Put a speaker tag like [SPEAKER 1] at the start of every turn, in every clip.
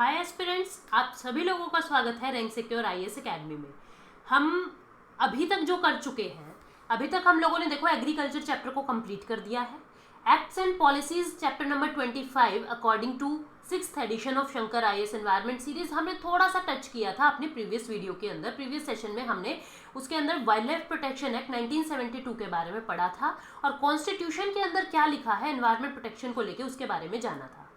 [SPEAKER 1] हाय aspirants, आप सभी लोगों का स्वागत है रैंक सिक्योर आईएएस एकेडमी में। हम अभी तक जो कर चुके हैं, अभी तक हम लोगों ने देखो एग्रीकल्चर चैप्टर को कंप्लीट कर दिया है। Acts and policies chapter number 25 according to 6th edition of Shankar IAS environment series हमने थोड़ा सा टच किया था अपने प्रीवियस वीडियो के अंदर। प्रीवियस सेशन में हमने उसके अंदर वाइल्ड लाइफ प्रोटेक्शन एक्ट 1972 के बारे में पढ़ा था और कॉन्स्टिट्यूशन के अंदर क्या लिखा है एनवायरमेंट प्रोटेक्शन को लेकर उसके बारे में जाना था।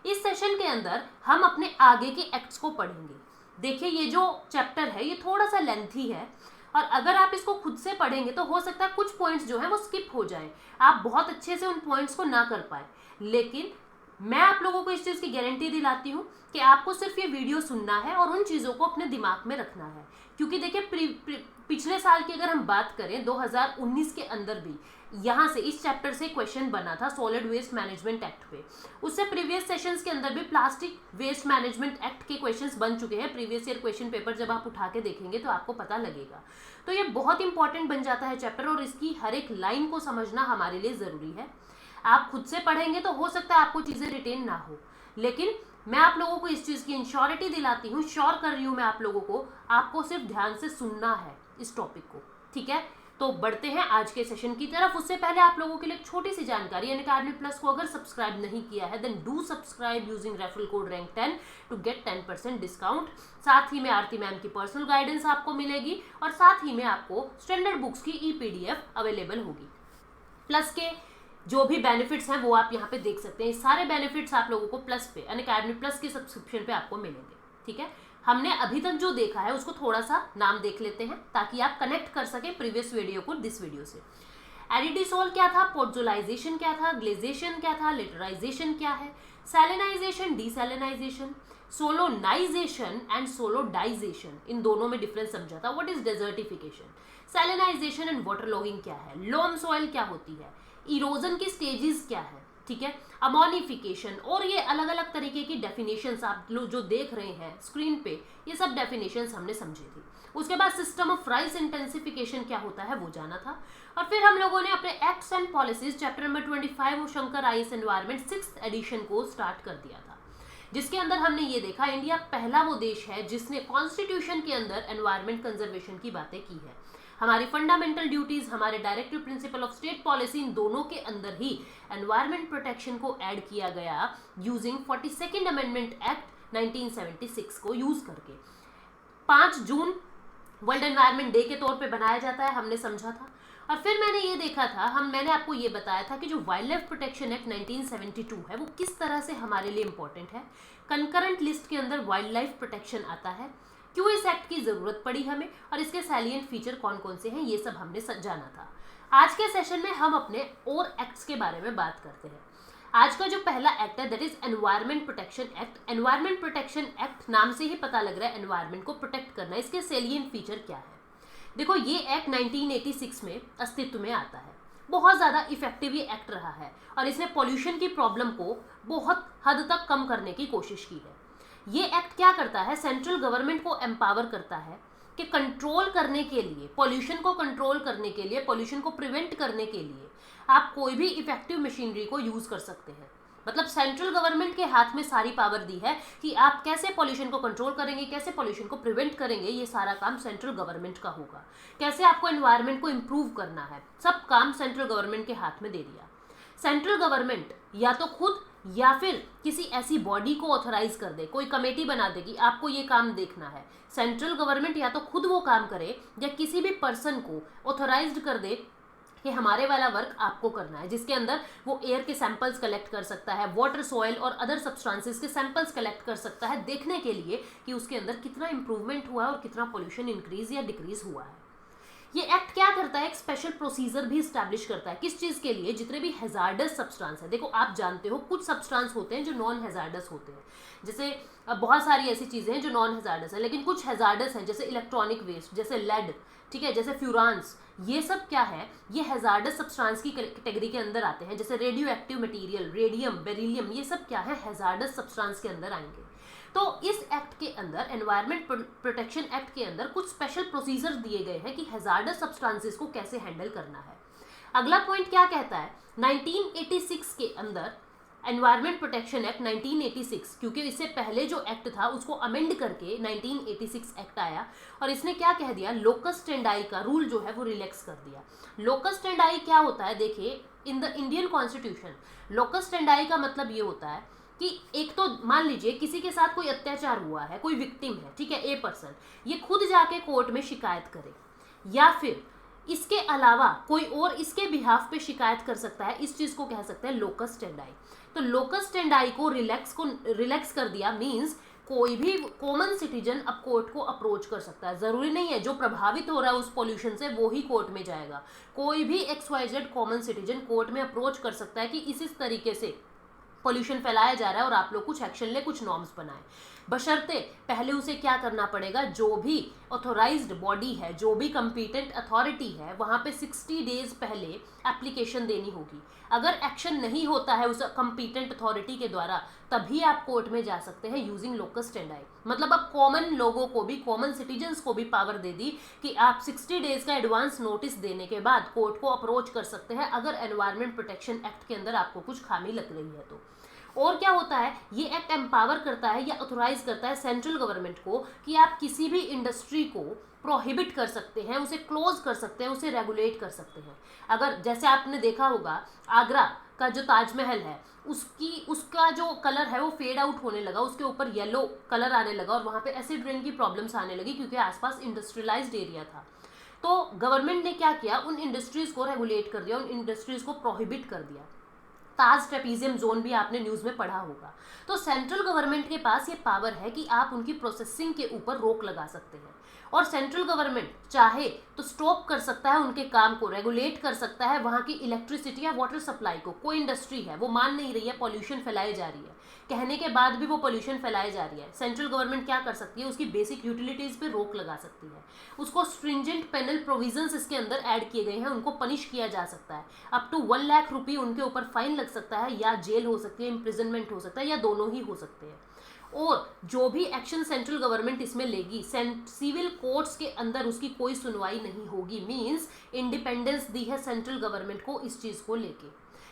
[SPEAKER 1] इस सेशन के अंदर हम अपने आगे के एक्ट्स को पढ़ेंगे। देखिए, ये जो चैप्टर है ये थोड़ा सा लेंथी है और अगर आप इसको खुद से पढ़ेंगे तो हो सकता है कुछ पॉइंट्स जो है वो स्किप हो जाए, आप बहुत अच्छे से उन पॉइंट्स को ना कर पाए। लेकिन मैं आप लोगों को इस चीज़ की गारंटी दिलाती हूँ कि आपको सिर्फ ये वीडियो सुनना है और उन चीज़ों को अपने दिमाग में रखना है। क्योंकि देखिए, पिछले साल की अगर हम बात करें 2019 के अंदर भी यहाँ से इस चैप्टर से क्वेश्चन बना था सॉलिड वेस्ट मैनेजमेंट एक्ट पे। उससे प्रीवियस सेशंस के अंदर भी प्लास्टिक वेस्ट मैनेजमेंट एक्ट के क्वेश्चंस बन चुके हैं। प्रीवियस ईयर क्वेश्चन पेपर जब आप उठा के देखेंगे तो आपको पता लगेगा। तो ये बहुत इंपॉर्टेंट बन जाता है चैप्टर और इसकी हर एक लाइन को समझना हमारे लिए ज़रूरी है। आप खुद से पढ़ेंगे तो हो सकता है आपको चीज़ें रिटेन ना हो, लेकिन मैं आप लोगों को इस चीज़ की इंश्योरिटी दिलाती हूँ, श्योर कर रही हूँ मैं आप लोगों को, आपको सिर्फ ध्यान से सुनना है इस टॉपिक को। ठीक है, तो बढ़ते हैं आज के सेशन की तरफ। उससे पहले आप लोगों के लिए छोटी सी जानकारी, अनअकैडमी प्लस को अगर सब्सक्राइब नहीं किया है then do subscribe using referral code rank 10 to get 10% discount. साथ ही में आरती मैम की पर्सनल गाइडेंस आपको मिलेगी और साथ ही में आपको स्टैंडर्ड बुक्स की ई-PDF अवेलेबल होगी। प्लस के जो भी बेनिफिट्स हैं वो आप यहाँ पे देख सकते हैं। सारे बेनिफिट्स आप लोगों को प्लस पे, अनअकैडमी प्लस के सब्सक्रिप्शन पे आपको मिलेंगे। ठीक है, हमने अभी तक जो देखा है उसको थोड़ा सा नाम देख लेते हैं ताकि आप कनेक्ट कर सकें प्रीवियस वीडियो को दिस वीडियो से। एरिडिसोल क्या था, पोर्टोलाइजेशन क्या था, ग्लेजेशन क्या था, लिटराइजेशन क्या है, सैलिनाइजेशन, डीसैलिनाइजेशन, सोलोनाइजेशन एंड सोलोडाइजेशन, इन दोनों में डिफरेंस समझा था। What is desertification, salinization and water logging क्या है, लोम सॉइल क्या होती है, इरोजन की स्टेजेस क्या है, ठीक है, अमोनिफिकेशन, और ये अलग अलग तरीके की डेफिनेशंस आप लोग जो देख रहे हैं स्क्रीन पे, ये सब डेफिनेशंस हमने समझी थी। उसके बाद सिस्टम ऑफ राइस इंटेंसिफिकेशन क्या होता है वो जाना था। और फिर हम लोगों ने अपने acts and policies chapter number 25 of Shankar IAS environment 6th edition को स्टार्ट कर दिया था, जिसके अंदर हमने ये देखा इंडिया पहला वो देश है जिसने कॉन्स्टिट्यूशन के अंदर एनवायरमेंट कंजर्वेशन की बातें की है। हमारी फंडामेंटल ड्यूटीज, हमारे directive principle of state policy, इन दोनों के अंदर ही एनवायरमेंट प्रोटेक्शन को ऐड किया गया यूजिंग 42nd अमेंडमेंट एक्ट 1976 को यूज करके। 5 जून वर्ल्ड एनवायरनमेंट डे के तौर पे बनाया जाता है, हमने समझा था। और फिर मैंने ये देखा था, मैंने आपको ये बताया था कि जो वाइल्ड लाइफ प्रोटेक्शन एक्ट 1972 है वो किस तरह से हमारे लिए इंपॉर्टेंट है। कंकरेंट लिस्ट के अंदर वाइल्ड लाइफ प्रोटेक्शन आता है, क्यों इस एक्ट की जरूरत पड़ी हमें और इसके सैलिएंट फीचर कौन कौन से हैं, ये सब हमने जाना था। आज के सेशन में हम अपने और एक्ट्स के बारे में बात करते हैं। आज का जो पहला एक्ट है that is environment protection act. Environment protection act नाम से ही पता लग रहा है एनवायरमेंट को प्रोटेक्ट करना। इसके सैलिएंट फीचर क्या है? देखो, ये एक्ट 1986 में अस्तित्व में आता है। बहुत ज़्यादा इफेक्टिव ये एक्ट रहा है और इसने पॉल्यूशन की प्रॉब्लम को बहुत हद तक कम करने की कोशिश की है। ये एक्ट क्या करता है, सेंट्रल गवर्नमेंट को एम्पावर करता है कि कंट्रोल करने के लिए, पॉल्यूशन को कंट्रोल करने के लिए, पॉल्यूशन को प्रिवेंट करने के लिए आप कोई भी इफेक्टिव मशीनरी को यूज़ कर सकते हैं। मतलब सेंट्रल गवर्नमेंट के हाथ में सारी पावर दी है कि आप कैसे पॉल्यूशन को कंट्रोल करेंगे, कैसे पॉल्यूशन को प्रिवेंट करेंगे, ये सारा काम सेंट्रल गवर्नमेंट का होगा। कैसे आपको एनवायरनमेंट को इम्प्रूव करना है, सब काम सेंट्रल गवर्नमेंट के हाथ में दे दिया। सेंट्रल गवर्नमेंट या तो खुद या फिर किसी ऐसी बॉडी को ऑथराइज कर दे, कोई कमेटी बना देगी आपको ये काम देखना है। सेंट्रल गवर्नमेंट या तो खुद वो काम करे या किसी भी पर्सन को ऑथराइज्ड कर दे कि हमारे वाला वर्क आपको करना है, जिसके अंदर वो एयर के सैंपल्स कलेक्ट कर सकता है, वाटर, सॉइल और अदर सब्सटेंसेस के सैंपल्स कलेक्ट कर सकता है, देखने के लिए कि उसके अंदर कितना इंप्रूवमेंट हुआ है और कितना पॉल्यूशन इंक्रीज या डिक्रीज हुआ है। ये एक्ट क्या करता है, एक स्पेशल प्रोसीजर भी स्टैब्लिश करता है। किस चीज़ के लिए? जितने भी हैजार्डस सब्सटेंस है। देखो, आप जानते हो कुछ सब्सटेंस होते हैं जो नॉन हैजार्डस होते हैं, जैसे बहुत सारी ऐसी चीज़ें हैं जो नॉन हैजार्डस है, लेकिन कुछ हैजार्डस हैं जैसे इलेक्ट्रॉनिक वेस्ट, जैसे लेड, ठीक है, जैसे फ्यूरांस, ये सब क्या है, ये हैजार्डस सब्सटेंस की कैटेगरी के अंदर आते हैं। जैसे radio active material, radium, beryllium, ये सब क्या है, हैजार्डस सब्सटेंस के अंदर आएंगे। तो इस एक्ट के अंदर, एनवायरमेंट प्रोटेक्शन एक्ट के अंदर कुछ स्पेशल प्रोसीजर दिए गए हैं कि हैजार्डस सब्सटेंसेस को कैसे हैंडल करना है। अगला पॉइंट क्या कहता है, 1986 के अंदर एनवायरमेंट प्रोटेक्शन एक्ट 1986, क्योंकि इससे पहले जो एक्ट था उसको अमेंड करके 1986 एक्ट आया और इसने क्या कह दिया, लोकस स्टैंडाई का रूल जो है वो रिलैक्स कर दिया। लोकस स्टैंडाई क्या होता है, देखिए in the Indian constitution locus स्टैंडाई का मतलब ये होता है कि एक तो मान लीजिए किसी के साथ कोई अत्याचार हुआ है, कोई विक्टिम है, ठीक है, ए पर्सन, ये खुद जाके कोर्ट में शिकायत करे या फिर इसके अलावा कोई और इसके बिहाफ पे शिकायत कर सकता है, इस चीज को कह सकते हैं लोकस स्टैंडाई। तो लोकस स्टैंडाई को रिलैक्स कर दिया, मींस कोई भी कॉमन सिटीजन अब कोर्ट को अप्रोच कर सकता है। जरूरी नहीं है जो प्रभावित हो रहा है उस पॉल्यूशन से वो ही कोर्ट में जाएगा, कोई भी XYZ कॉमन सिटीजन कोर्ट में अप्रोच कर सकता है कि इस तरीके से पॉल्यूशन फैलाया जा रहा है और आप लोग कुछ एक्शन ले, कुछ नॉर्म्स बनाएं। बशर्ते पहले उसे क्या करना पड़ेगा, जो भी ऑथोराइज्ड बॉडी है, जो भी कंपीटेंट अथॉरिटी है, वहां पे 60 डेज पहले एप्लीकेशन देनी होगी। अगर एक्शन नहीं होता है उस कंपीटेंट अथॉरिटी के द्वारा तभी आप कोर्ट में जा सकते हैं यूजिंग लोकस स्टैंडाई। मतलब अब कॉमन लोगों को भी, कॉमन सिटीजन्स को भी पावर दे दी कि आप 60 डेज का एडवांस नोटिस देने के बाद कोर्ट को अप्रोच कर सकते हैं अगर एनवायरमेंट प्रोटेक्शन एक्ट के अंदर आपको कुछ खामी लग रही है तो। और क्या होता है, ये एक्ट एम्पावर करता है या ऑथोराइज करता है सेंट्रल गवर्नमेंट को कि आप किसी भी इंडस्ट्री को प्रोहिबिट कर सकते हैं, उसे क्लोज कर सकते हैं, उसे रेगुलेट कर सकते हैं। अगर जैसे आपने देखा होगा आगरा का जो ताजमहल है उसका जो कलर है वो फेड आउट होने लगा, उसके ऊपर येलो कलर आने लगा और वहाँ पे एसिड रेन की प्रॉब्लम्स आने लगी क्योंकि आसपास इंडस्ट्रियलाइज्ड एरिया था। तो गवर्नमेंट ने क्या किया, उन इंडस्ट्रीज को रेगुलेट कर दिया, उन इंडस्ट्रीज को प्रोहिबिट कर दिया। ताज ट्रेपीजियम जोन भी आपने न्यूज में पढ़ा होगा। तो सेंट्रल गवर्नमेंट के पास ये पावर है कि आप उनकी प्रोसेसिंग के ऊपर रोक लगा सकते हैं और सेंट्रल गवर्नमेंट चाहे तो स्टॉप कर सकता है उनके काम को, रेगुलेट कर सकता है वहां की इलेक्ट्रिसिटी या वाटर सप्लाई को। कोई इंडस्ट्री है वो मान नहीं रही है, पॉल्यूशन फैलाई जा रही है, कहने के बाद भी वो पॉल्यूशन फैलाई जा रही है, सेंट्रल गवर्नमेंट क्या कर सकती है, उसकी बेसिक यूटिलिटीज पे रोक लगा सकती है। उसको स्ट्रिंजेंट पेनल प्रोविजंस इसके अंदर ऐड किए गए हैं, उनको पनिश किया जा सकता है, अप टू 1 लाख रुपये उनके ऊपर फाइन लग सकता है या जेल हो सकती है, इम्प्रिजनमेंट हो सकता है या दोनों ही हो सकते हैं। और जो भी एक्शन सेंट्रल गवर्नमेंट इसमें लेगी, सिविल कोर्ट्स के अंदर उसकी कोई सुनवाई नहीं होगी। मींस इंडिपेंडेंस दी है सेंट्रल गवर्नमेंट को इस चीज को लेके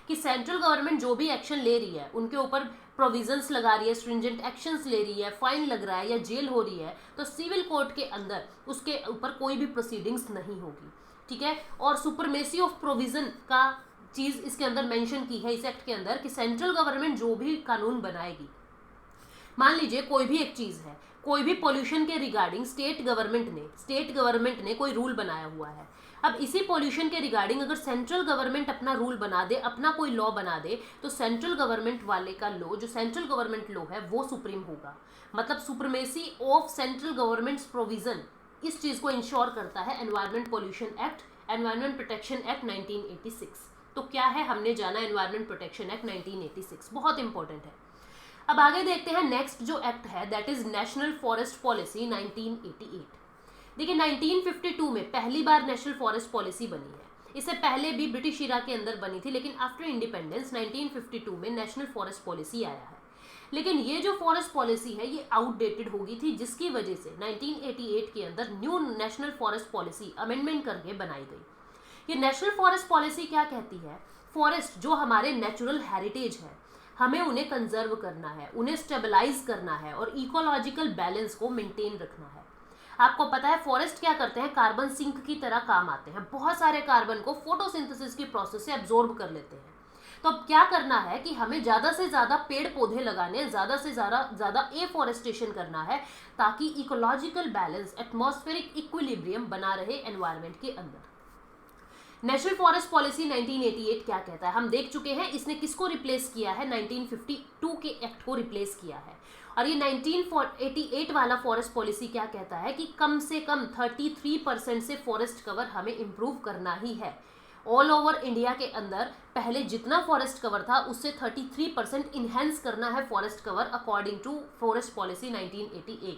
[SPEAKER 1] कि सेंट्रल गवर्नमेंट जो भी एक्शन ले रही है उनके ऊपर प्रोविजंस लगा रही है, स्ट्रिंजेंट एक्शंस ले रही है, फाइन लग रहा है या जेल हो रही है, तो सिविल कोर्ट के अंदर उसके ऊपर कोई भी प्रोसीडिंग्स नहीं होगी, ठीक है। और सुपरमेसी ऑफ प्रोविजन का चीज इसके अंदर मेंशन की है इस एक्ट के अंदर कि सेंट्रल गवर्नमेंट जो भी कानून बनाएगी, मान लीजिए कोई भी एक चीज है, कोई भी पोल्यूशन के रिगार्डिंग स्टेट गवर्नमेंट ने कोई रूल बनाया हुआ है, अब इसी पोल्यूशन के रिगार्डिंग अगर सेंट्रल गवर्नमेंट अपना रूल बना दे, अपना कोई लॉ बना दे, तो सेंट्रल गवर्नमेंट वाले का लॉ, जो सेंट्रल गवर्नमेंट लॉ है वो सुप्रीम होगा। मतलब supremacy of central governments provision, इस चीज को इंश्योर करता है environment pollution act, environment protection act 1986। तो क्या है, हमने जाना एनवायरमेंट प्रोटेक्शन एक्ट 1986, बहुत इंपॉर्टेंट है। अब आगे देखते हैं नेक्स्ट जो एक्ट है, that is national forest policy 1988। देखिए 1952 में पहली बार नेशनल फॉरेस्ट पॉलिसी बनी है, इससे पहले भी ब्रिटिश इरा के अंदर बनी थी, लेकिन आफ्टर इंडिपेंडेंस 1952 में नेशनल फॉरेस्ट पॉलिसी आया है। लेकिन ये जो फॉरेस्ट पॉलिसी है ये आउटडेटेड हो गई थी, जिसकी वजह से 1988 के अंदर new national forest policy amendment करके बनाई गई। ये नेशनल फॉरेस्ट पॉलिसी क्या कहती है, फॉरेस्ट जो हमारे नेचुरल हेरिटेज है, हमें उन्हें कंजर्व करना है, उन्हें स्टेबलाइज करना है और इकोलॉजिकल बैलेंस को मेंटेन रखना है। आपको पता है फॉरेस्ट क्या करते हैं, कार्बन सिंक की तरह काम आते हैं, बहुत सारे कार्बन को फोटोसिंथेसिस की प्रोसेस से एब्जॉर्ब कर लेते हैं। तो अब क्या करना है कि हमें ज़्यादा से ज़्यादा पेड़ पौधे लगाने, ज़्यादा से ज़्यादा एफॉरेस्टेशन करना है ताकि इकोलॉजिकल बैलेंस, एटमॉस्फेरिक इक्विलिब्रियम बना रहे एनवायरनमेंट के अंदर। नेशनल फॉरेस्ट पॉलिसी 1988 क्या कहता है, हम देख चुके हैं इसने किसको रिप्लेस किया है, 1952 के एक्ट को रिप्लेस किया है। और ये 1988 वाला फॉरेस्ट पॉलिसी क्या कहता है कि कम से कम 33% से फॉरेस्ट कवर हमें इम्प्रूव करना ही है। ऑल ओवर इंडिया के अंदर पहले जितना फॉरेस्ट कवर था उससे 33% इन्हेंस करना है forest cover according to forest policy 1988।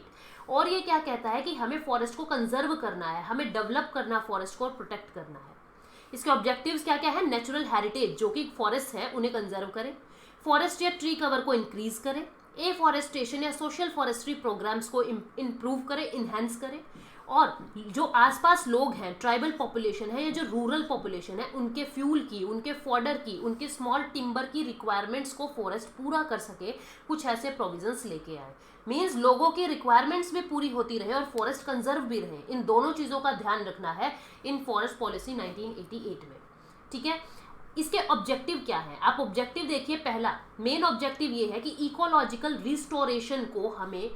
[SPEAKER 1] और ये क्या कहता है कि हमें फॉरेस्ट को कंजर्व करना है, हमें डेवलप करना फॉरेस्ट को और प्रोटेक्ट करना है। इसके ऑब्जेक्टिव्स क्या क्या है, नेचुरल हेरिटेज जो कि फॉरेस्ट है उन्हें कंजर्व करें, फॉरेस्ट या ट्री कवर को इंक्रीज करें, एफॉरेस्टेशन या सोशल फॉरेस्ट्री प्रोग्राम्स को इम्प्रूव करें, इन्हेंस करें, और जो आसपास लोग हैं, ट्राइबल पॉपुलेशन है या जो रूरल पॉपुलेशन है, उनके फ्यूल की, उनके फॉडर की, उनके स्मॉल टिम्बर की रिक्वायरमेंट्स को फॉरेस्ट पूरा कर सके, कुछ ऐसे प्रोविजंस लेके आए। मीन्स लोगों की रिक्वायरमेंट्स भी पूरी होती रहे और फॉरेस्ट कंजर्व भी रहे। इन दोनों चीज़ों का ध्यान रखना है इन फॉरेस्ट पॉलिसी 1988 में। ठीक है, इसके ऑब्जेक्टिव क्या है, आप ऑब्जेक्टिव देखिए। पहला मेन ऑब्जेक्टिव ये है कि इकोलॉजिकल रिस्टोरेशन को हमें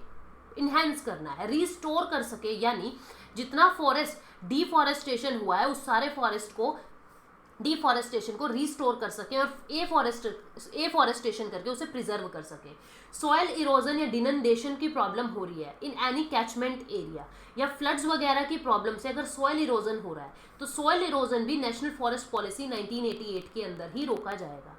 [SPEAKER 1] इन्हेंस करना है, रिस्टोर कर सके, यानी जितना फॉरेस्ट डिफॉरेस्टेशन हुआ है उस सारे फॉरेस्ट को, डिफॉरेस्टेशन को रिस्टोर कर सके और एफॉरेस्टेशन करके उसे प्रिजर्व कर सके। सॉयल इरोजन या डिनंडेशन की प्रॉब्लम हो रही है इन एनी कैचमेंट एरिया, या फ्लड्स वगैरह की प्रॉब्लम से अगर सॉयल इरोजन हो रहा है तो सॉयल इरोजन भी नेशनल फॉरेस्ट पॉलिसी 1988 के अंदर ही रोका जाएगा।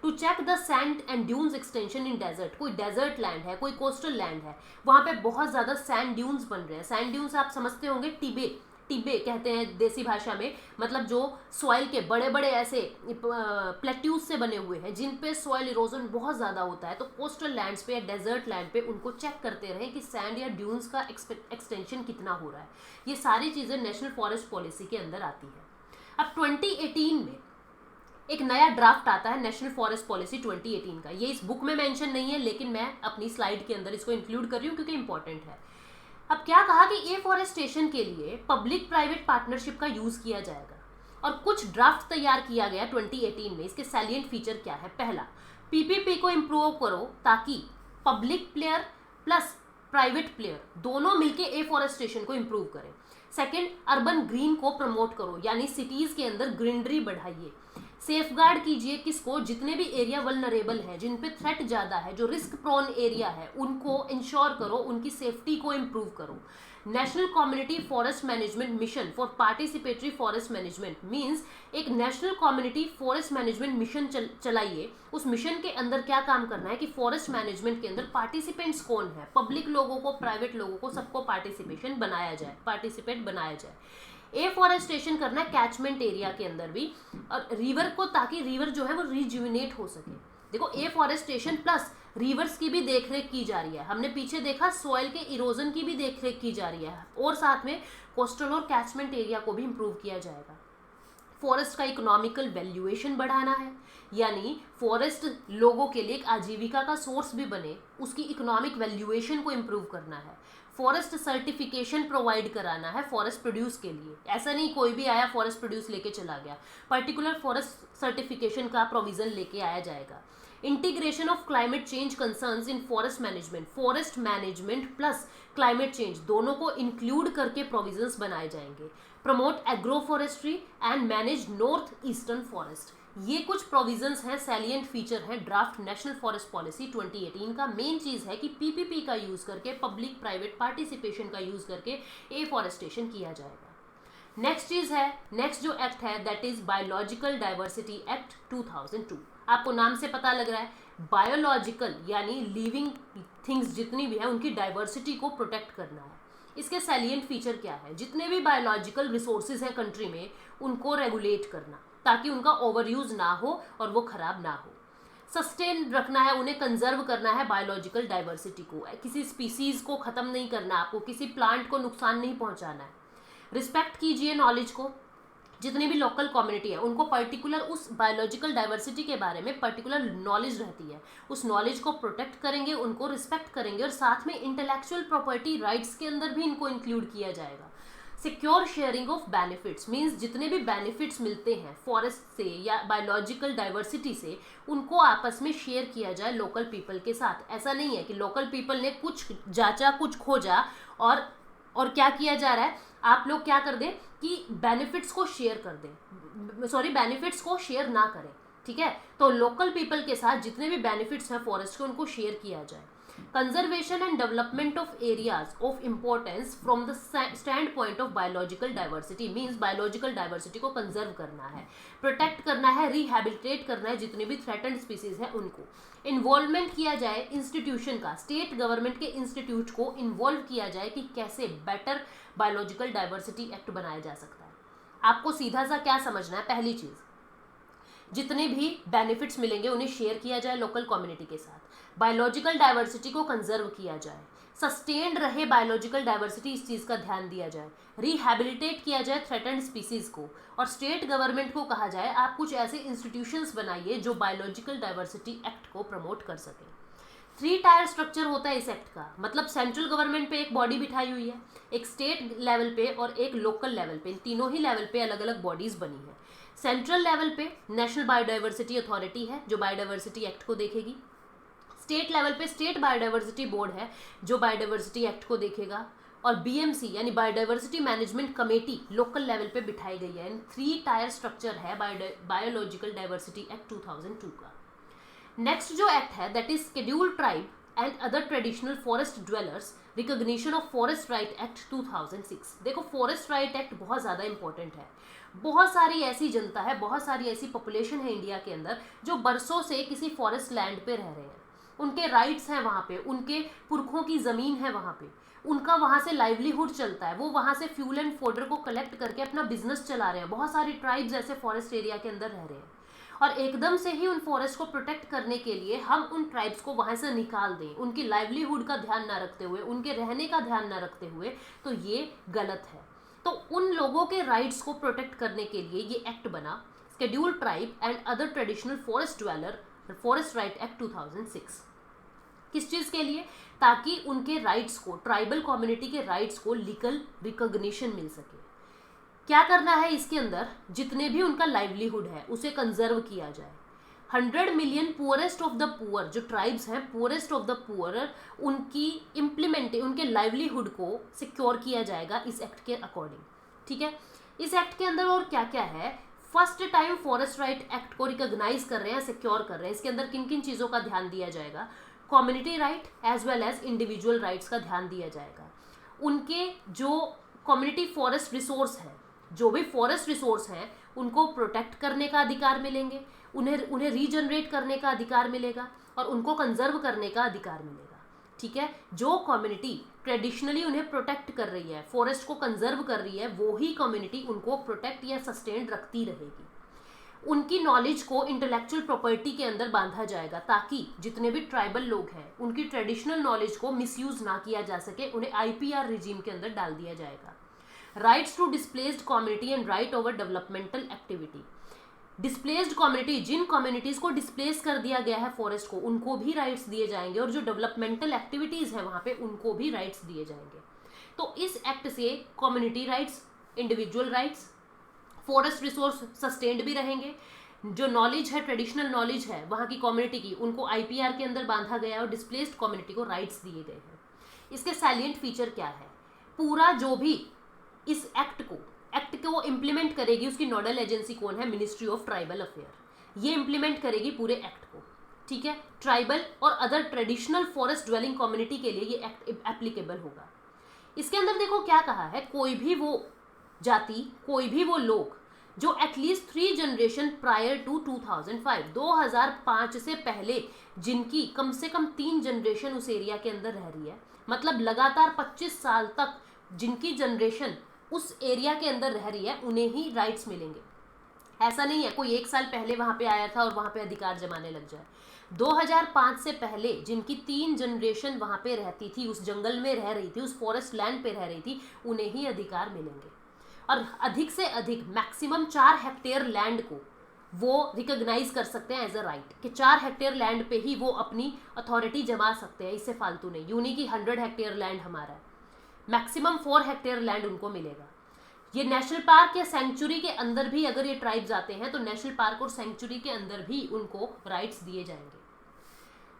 [SPEAKER 1] To check the sand and dunes extension in desert, कोई डेजर्ट लैंड है, कोई कोस्टल लैंड है, वहां पे बहुत ज्यादा सैंड ड्यून्स बन रहे हैं। सैंड ड्यून्स आप समझते होंगे, टिबे टिब्बे कहते हैं देसी भाषा में, मतलब जो सॉइल के बड़े बड़े ऐसे प्लेट्यूज से बने हुए हैं जिन पे सॉइल इरोजन बहुत ज़्यादा होता है। तो कोस्टल लैंड्स पे या डेजर्ट लैंड पे उनको चेक करते रहें कि सैंड या ड्यून्स का एक्सटेंशन कितना हो रहा है। ये सारी चीज़ें नेशनल फॉरेस्ट पॉलिसी के अंदर आती है। अब 2018 में एक नया ड्राफ्ट आता है नेशनल फॉरेस्ट पॉलिसी 2018 का। ये इस बुक में मेंशन नहीं है, लेकिन मैं अपनी स्लाइड के अंदर इसको इंक्लूड कर रही हूँ क्योंकि इंपॉर्टेंट है। अब क्या कहा कि एफॉरेस्टेशन के लिए पब्लिक प्राइवेट पार्टनरशिप का यूज किया जाएगा और कुछ ड्राफ्ट तैयार किया गया 2018 में। इसके सैलिएंट फीचर क्या है? पहला, पीपीपी को इम्प्रूव करो ताकि public player plus private player दोनों मिलके एफॉरेस्टेशन को इम्प्रूव करें। सेकेंड, अर्बन ग्रीन को प्रमोट करो, यानी सिटीज के अंदर ग्रीनरी बढ़ाइए। सेफगार्ड कीजिए किसको? जितने भी एरिया वल्नरेबल है, जिन पे थ्रेट ज़्यादा है, जो रिस्क प्रोन एरिया है, उनको इंश्योर करो, उनकी सेफ्टी को इम्प्रूव करो। National community forest management mission for participatory forest management, means एक national community forest management mission चलाइए। उस मिशन के अंदर क्या काम करना है कि फॉरेस्ट मैनेजमेंट के अंदर पार्टिसिपेंट्स कौन है, पब्लिक लोगों को, प्राइवेट लोगों को, सबको पार्टिसिपेट बनाया जाए। एफॉरेस्टेशन करना है कैचमेंट एरिया के अंदर भी, और रिवर को, ताकि रिवर जो है वो रिज्यूविनेट हो सके। देखो, एफॉरेस्टेशन प्लस रिवर्स की भी देखरेख की जा रही है। हमने पीछे देखा सॉइल के इरोजन की भी देखरेख की जा रही है, और साथ में कोस्टल और कैचमेंट एरिया को भी इंप्रूव किया जाएगा। फॉरेस्ट का इकोनॉमिकल वैल्यूएशन बढ़ाना है, यानी फॉरेस्ट लोगों के लिए एक आजीविका का सोर्स भी बने, उसकी इकोनॉमिक वैल्यूएशन को इम्प्रूव करना है। फॉरेस्ट सर्टिफिकेशन प्रोवाइड कराना है फॉरेस्ट प्रोड्यूस के लिए। ऐसा नहीं कोई भी आया फॉरेस्ट प्रोड्यूस लेके चला गया, पर्टिकुलर फॉरेस्ट सर्टिफिकेशन का प्रोविजन लेके आया जाएगा। Integration of climate change concerns in forest management, forest management plus climate change दोनों को इंक्लूड करके प्रोविजंस बनाए जाएंगे। Promote agro forestry and manage north eastern forest. ये कुछ प्रोविजंस हैं, सैलिएंट फीचर है ड्राफ्ट नेशनल फॉरेस्ट पॉलिसी 2018 का। मेन चीज़ है कि पीपीपी का यूज़ करके, पब्लिक प्राइवेट पार्टिसिपेशन का यूज़ करके एफॉरेस्टेशन किया जाएगा। नेक्स्ट चीज़ है, नेक्स्ट जो एक्ट है that is biological diversity act 2002। आपको नाम से पता लग रहा है, बायोलॉजिकल यानी लिविंग थिंग्स जितनी भी है उनकी डाइवर्सिटी को प्रोटेक्ट करना है। इसके सैलिएंट फीचर क्या है? जितने भी बायोलॉजिकल रिसोर्सेज हैं कंट्री में उनको रेगुलेट करना ताकि उनका ओवर यूज ना हो और वो खराब ना हो। सस्टेन रखना है, उन्हें कंजर्व करना है बायोलॉजिकल डाइवर्सिटी को। किसी स्पीसीज को ख़त्म नहीं करना, आपको किसी प्लांट को नुकसान नहीं पहुंचाना है। रिस्पेक्ट कीजिए नॉलेज को, जितनी भी लोकल कम्युनिटी है उनको पर्टिकुलर उस बायोलॉजिकल डाइवर्सिटी के बारे में पर्टिकुलर नॉलेज रहती है, उस नॉलेज को प्रोटेक्ट करेंगे, उनको रिस्पेक्ट करेंगे, और साथ में इंटेलेक्चुअल प्रॉपर्टी राइट्स के अंदर भी इनको इंक्लूड किया जाएगा। Secure sharing of benefits, means जितने भी बेनिफिट्स मिलते हैं फॉरेस्ट से या बायोलॉजिकल डाइवर्सिटी से उनको आपस में शेयर किया जाए लोकल पीपल के साथ। ऐसा नहीं है कि लोकल पीपल ने कुछ जांचा कुछ खोजा और क्या किया जा रहा है, आप लोग क्या कर दें कि बेनिफिट्स को शेयर कर दें, बेनिफिट्स को शेयर ना करें। ठीक है, तो लोकल पीपल के साथ जितने भी बेनिफिट्स हैं फॉरेस्ट के उनको शेयर किया जाए। Conservation and development of areas of importance from the stand point of biological diversity, means biological diversity को कंजर्व करना है, प्रोटेक्ट करना है, रिहैबिलिटेट करना है जितनी भी थ्रेटेंड स्पीसीज है उनको। इन्वॉल्वमेंट किया जाए इंस्टीट्यूशन का, स्टेट गवर्नमेंट के इंस्टीट्यूट को इन्वॉल्व किया जाए कि कैसे बेटर बायोलॉजिकल डाइवर्सिटी एक्ट बनाया जा सकता है। आपको सीधा सा क्या समझना है? पहली चीज, जितने भी बेनिफिट्स मिलेंगे उन्हें शेयर किया जाए लोकल कम्युनिटी के साथ। बायोलॉजिकल डाइवर्सिटी को कंजर्व किया जाए, सस्टेन्ड रहे बायोलॉजिकल डाइवर्सिटी, इस चीज़ का ध्यान दिया जाए। रिहैबिलिटेट किया जाए थ्रेटेंड स्पीसीज को, और स्टेट गवर्नमेंट को कहा जाए आप कुछ ऐसे इंस्टीट्यूशंस बनाइए जो बायोलॉजिकल डाइवर्सिटी एक्ट को प्रमोट कर सके। 3 टायर स्ट्रक्चर होता है इस एक्ट का, मतलब सेंट्रल गवर्नमेंट पे एक बॉडी बिठाई हुई है, एक स्टेट लेवल पे और एक लोकल लेवल पे, इन तीनों ही लेवल पे अलग अलग बॉडीज बनी है। सेंट्रल लेवल पे नेशनल बायोडाइवर्सिटी अथॉरिटी है जो बायोडाइवर्सिटी एक्ट को देखेगी। स्टेट लेवल पे स्टेट बायोडाइवर्सिटी बोर्ड है जो बायोडाइवर्सिटी एक्ट को देखेगा, और बीएमसी यानी biodiversity management committee local level पे बिठाई गई है। 3 टायर स्ट्रक्चर है बायोलॉजिकल डाइवर्सिटी एक्ट 2002 का। नेक्स्ट जो एक्ट है that is scheduled tribe and other traditional forest dwellers recognition of forest right act 2006। देखो फॉरेस्ट राइट एक्ट बहुत ज़्यादा इंपॉर्टेंट है। बहुत सारी ऐसी जनता है, बहुत सारी ऐसी पॉपुलेशन है इंडिया के अंदर जो बरसों से किसी फॉरेस्ट लैंड पे रह रहे हैं, उनके राइट्स हैं वहाँ पे, उनके पुरखों की ज़मीन है वहाँ पे, उनका वहाँ से लाइवलीहुड चलता है, वो वहाँ से फ्यूल एंड फोडर को कलेक्ट करके अपना बिजनेस चला रहे हैं। बहुत सारी ट्राइब्स ऐसे फॉरेस्ट एरिया के अंदर रह रहे हैं, और एकदम से ही उन फॉरेस्ट को प्रोटेक्ट करने के लिए हम उन ट्राइब्स को वहाँ से निकाल दें, उनकी लाइवलीहुड का ध्यान ना रखते हुए, उनके रहने का ध्यान ना रखते हुए, तो ये गलत है। तो उन लोगों के राइट्स को प्रोटेक्ट करने के लिए ये एक्ट बना, scheduled tribe and other traditional forest dweller forest right act 2006। किस चीज़ के लिए? ताकि उनके राइट्स को, ट्राइबल कम्युनिटी के राइट्स को लीगल रिकॉग्निशन मिल सके। क्या करना है इसके अंदर? जितने भी उनका लाइवलीहुड है उसे कंजर्व किया जाए। 100 million poorest of the poor, जो ट्राइब्स हैं पुअरेस्ट ऑफ द पुअर, उनके लाइवलीहुड को सिक्योर किया जाएगा इस एक्ट के अकॉर्डिंग। ठीक है, इस एक्ट के अंदर और क्या क्या है? First time forest right act को रिकॉग्नाइज कर रहे हैं, सिक्योर कर रहे हैं। इसके अंदर किन किन चीज़ों का ध्यान दिया जाएगा? Community right as well as individual rights का ध्यान दिया जाएगा। उनके जो कम्युनिटी फॉरेस्ट रिसोर्स है, जो भी फॉरेस्ट रिसोर्स हैं, उनको प्रोटेक्ट करने का अधिकार मिलेंगे, उन्हें रीजनरेट करने का अधिकार मिलेगा, और उनको कंजर्व करने का अधिकार मिलेगा। ठीक है, जो कम्युनिटी ट्रेडिशनली उन्हें प्रोटेक्ट कर रही है, फॉरेस्ट को कंजर्व कर रही है, वो ही कम्युनिटी उनको प्रोटेक्ट या सस्टेन रखती रहेगी। उनकी नॉलेज को इंटेलेक्चुअल प्रॉपर्टी के अंदर बांधा जाएगा, ताकि जितने भी ट्राइबल लोग हैं उनकी ट्रेडिशनल नॉलेज को मिसयूज ना किया जा सके, उन्हें आईपीआर रिजीम के अंदर डाल दिया जाएगा। Rights to displaced community and right over developmental activity. Displaced community, जिन कम्युनिटीज़ को डिस्प्लेस कर दिया गया है फॉरेस्ट को, उनको भी राइट्स दिए जाएंगे, और जो डेवलपमेंटल एक्टिविटीज़ हैं वहाँ पे उनको भी राइट्स दिए जाएंगे। तो इस एक्ट से community rights, individual rights, forest resource sustained भी रहेंगे, जो नॉलेज है, ट्रेडिशनल नॉलेज है वहाँ की कम्युनिटी की, उनको आईपीआर के अंदर बांधा गया है, और डिस्प्लेस्ड कम्युनिटी को राइट्स दिए गए हैं। इसके सैलिएंट फीचर क्या है? पूरा जो भी इस एक्ट को इम्प्लीमेंट करेगी, उसकी नोडल एजेंसी कौन है? Ministry of tribal affair. ये इम्प्लीमेंट करेगी पूरे एक्ट को। ठीक है, ट्राइबल और other traditional forest dwelling community के लिए ये एक्ट एप्लीकेबल होगा। इसके अंदर देखो क्या कहा है, कोई भी वो जाति, कोई भी वो लोग जो एटलीस्ट 3 जनरेशन प्रायर टू 2005 से पहले, जिनकी कम से कम 3 जनरेशन उस एरिया के अंदर रह रही है, मतलब लगातार 25 साल तक जिनकी जनरेशन उस एरिया के अंदर रह रही है, उन्हें ही राइट्स मिलेंगे। ऐसा नहीं है कोई 1 साल पहले वहाँ पे आया था और वहाँ पे अधिकार जमाने लग जाए। 2005 से पहले जिनकी 3 जनरेशन वहाँ पे रहती थी, उस जंगल में रह रही थी, उस फॉरेस्ट लैंड पे रह रही थी, उन्हें ही अधिकार मिलेंगे। और अधिक से अधिक मैक्सिमम 4 हेक्टेयर लैंड को वो रिकॉग्नाइज कर सकते हैं एज अ राइट, कि 4 हेक्टेयर लैंड पे ही वो अपनी अथॉरिटी जमा सकते हैं, इससे फालतू नहीं। यूं नहीं कि 100 हेक्टेयर लैंड हमारा है, मैक्सिमम 4 हेक्टेयर लैंड उनको मिलेगा। ये नेशनल पार्क या सेंचुरी के अंदर भी अगर ये ट्राइब्स आते हैं तो नेशनल पार्क और सेंचुरी के अंदर भी उनको राइट्स दिए जाएंगे।